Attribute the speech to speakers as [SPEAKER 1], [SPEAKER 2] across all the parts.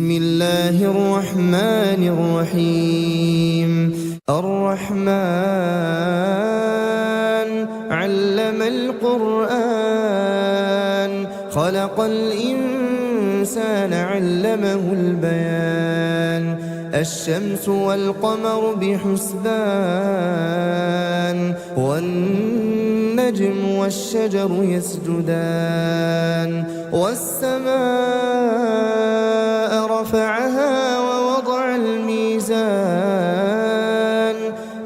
[SPEAKER 1] بسم الله الرحمن الرحيم الرحمن علم القرآن خلق الإنسان علمه البيان الشمس والقمر بحسبان والنجم والشجر يسجدان والسماء رفعها ووضع الميزان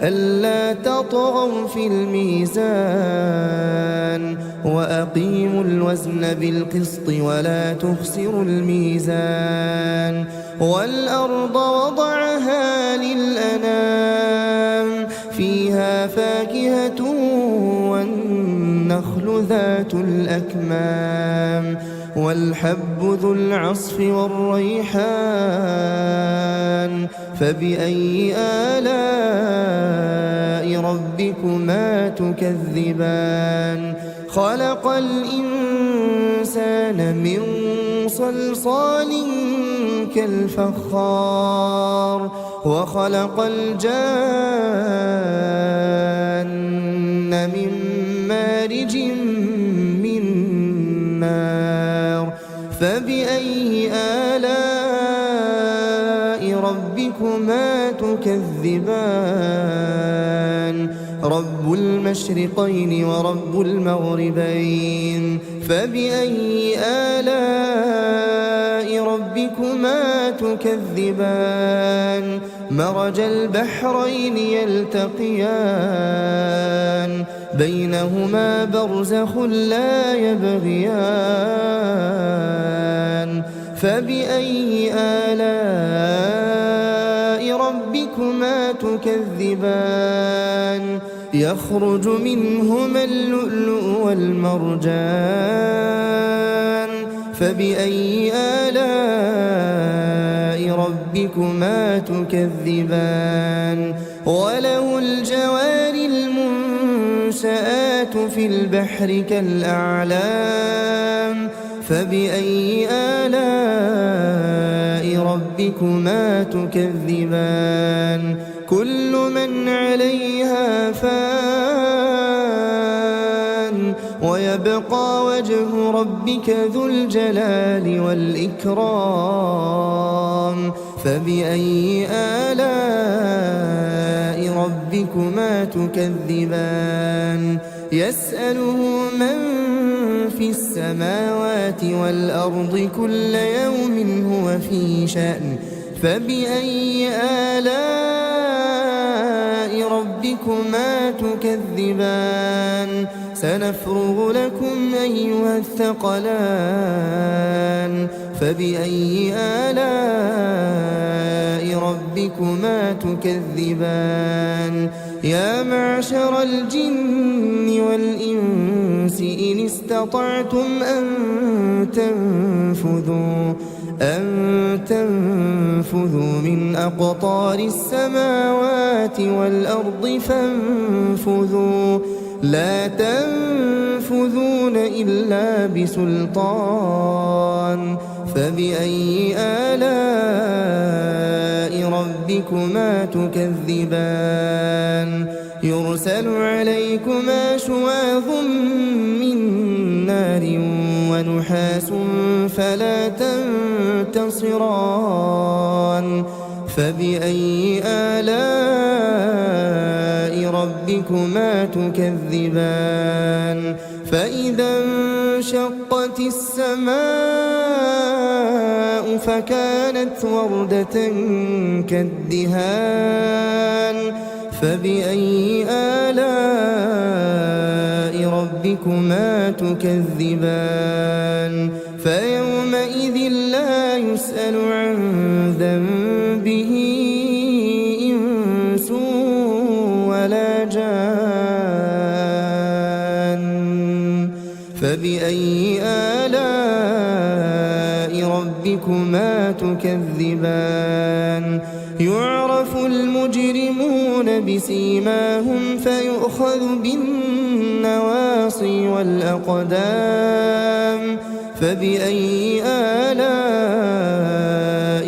[SPEAKER 1] ألا تطغوا في الميزان وأقيموا الوزن بالقسط ولا تخسروا الميزان والأرض وضعها للأنام فيها فاكهة والنخل ذات الأكمام والحب ذو العصف والريحان فبأي آلاء ربكما تكذبان خلق الإنسان من صلصال كالفخار وخلق الجان من مارج من نار فبأي آلاء ربكما تكذبان رب المشرقين ورب المغربين فبأي آلاء ربكما تكذبان مرج البحرين يلتقيان بينهما برزخ لا يبغيان فبأي آلاء ربكما تكذبان يخرج منهما اللؤلؤ والمرجان فبأي آلاء ربكما تكذبان وله الجوار المنشآت في البحر كالأعلام فبأي آلاء ربكما تكذبان كل من عليها فان ويبقى وجه ربك ذو الجلال والإكرام فبأي آلاء ربكما تكذبان يسأله من في السماوات والأرض كل يوم هو في شأن فبأي آلاء ربكما تكذبان سنفرغ لكم أيها الثقلان فبأي آلاء ربكما تكذبان يا معشر الجن والإنس إن استطعتم أن تنفذوا من أقطار السماوات والأرض فانفذوا لا تنفذون إلا بسلطان فبأي آلاء ربكما تكذبان يرسل عليكما شواظ من نار ونحاس فلا تنتصران فبأي آلاء ربكما تكذبان فإذا انشقت السماء فكانت وردة كالدهان فبأي آلاء ربكما تكذبان فيومئذ لا يسأل عن ذنبه إنس ولا جان فبأي آلاء ربكما تكذبان يعرف المجرمون بسيماهم فيؤخذ بالنواصي والأقدام فبأي آلاء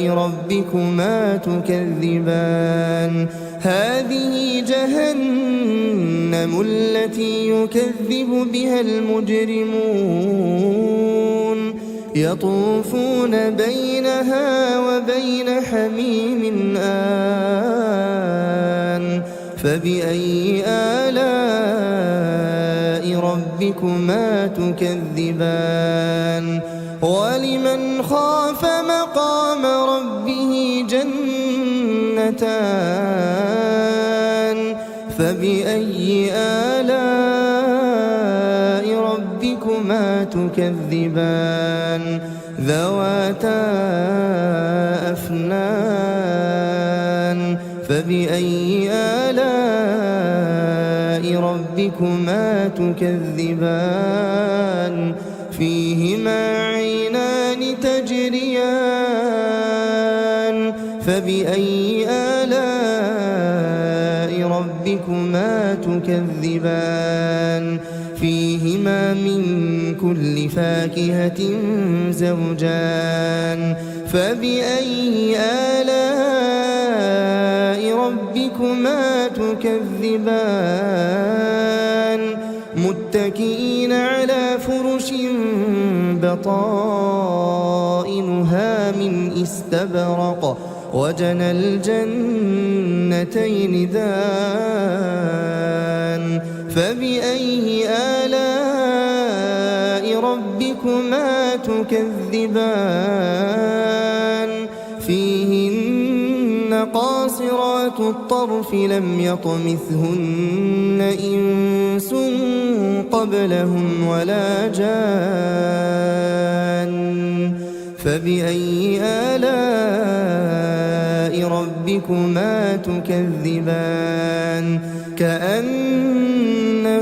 [SPEAKER 1] ربكما تكذبان هذه جهنم التي يكذب بها المجرمون يطوفون بينها وبين حميم آن فبأي آلاء ربكما تكذبان ولمن خاف مقام ربه جنتان فبأي آلاء ربكما تكذبان ذواتا أفنان فبأي آلاء ربكما تكذبان فيهما عينان تجريان فبأي آلاء ربكما تكذبان فيهما من كل فاكهة زوجان فبأي آلاء ربكما تكذبان متكئين على فرش بطائنها من استبرق وجنى الجنتين دان فبأي آلاء ربكما تكذبان فيهن قاصرات الطرف لم يطمثهن إنس قبلهم ولا جان فبأي آلاء ربكما تكذبان كأنهن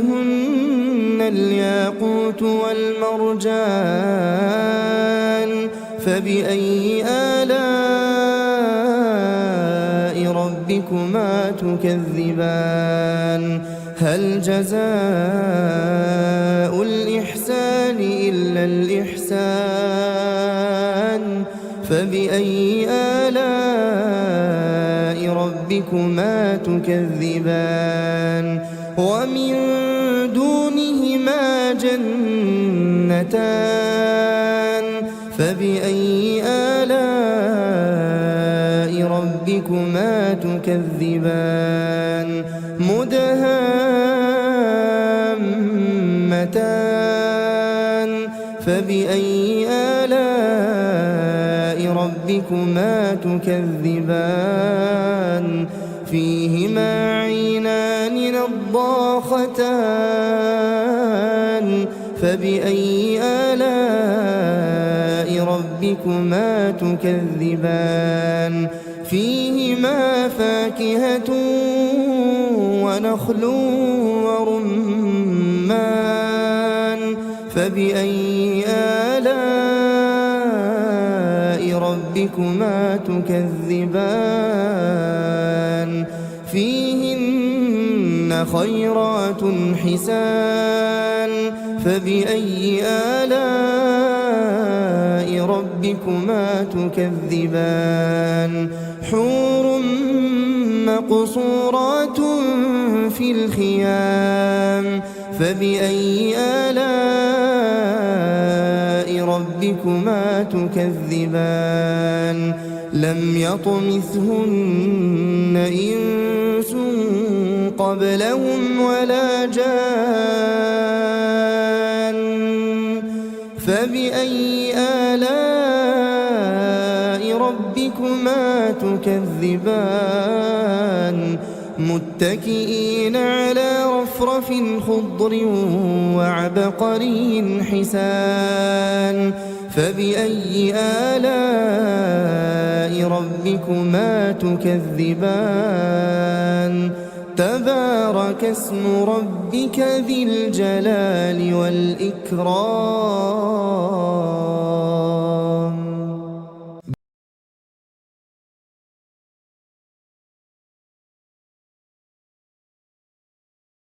[SPEAKER 1] الياقوت والمرجان فبأي آلاء ربكما تكذبان هل جزاء الإحسان إلا الإحسان فبأي آلاء ربكما تكذبان ومن دونهما جنتان فبأي آلاء ربكما تكذبان مدهامتان فبأي آلاء ربكما تكذبان فيهما عينان نضاختان فبأي آلاء ربكما تكذبان فيهما فاكهة ونخل ورمان فبأي آلاء ربكما تكذبان فيهن خيرات حسان فبأي آلاء ربكما تكذبان حور مقصورات في الخيام فبأي آلاء ربكما تكذبان لم يطمثهن إنس قبلهم ولا جان فبأي آلاء ربكما تكذبان متكئين على رفرف خضر وعبقري حسان فبأي آلاء ربكما تكذبان تبارك اسم ربك ذي الجلال والإكرام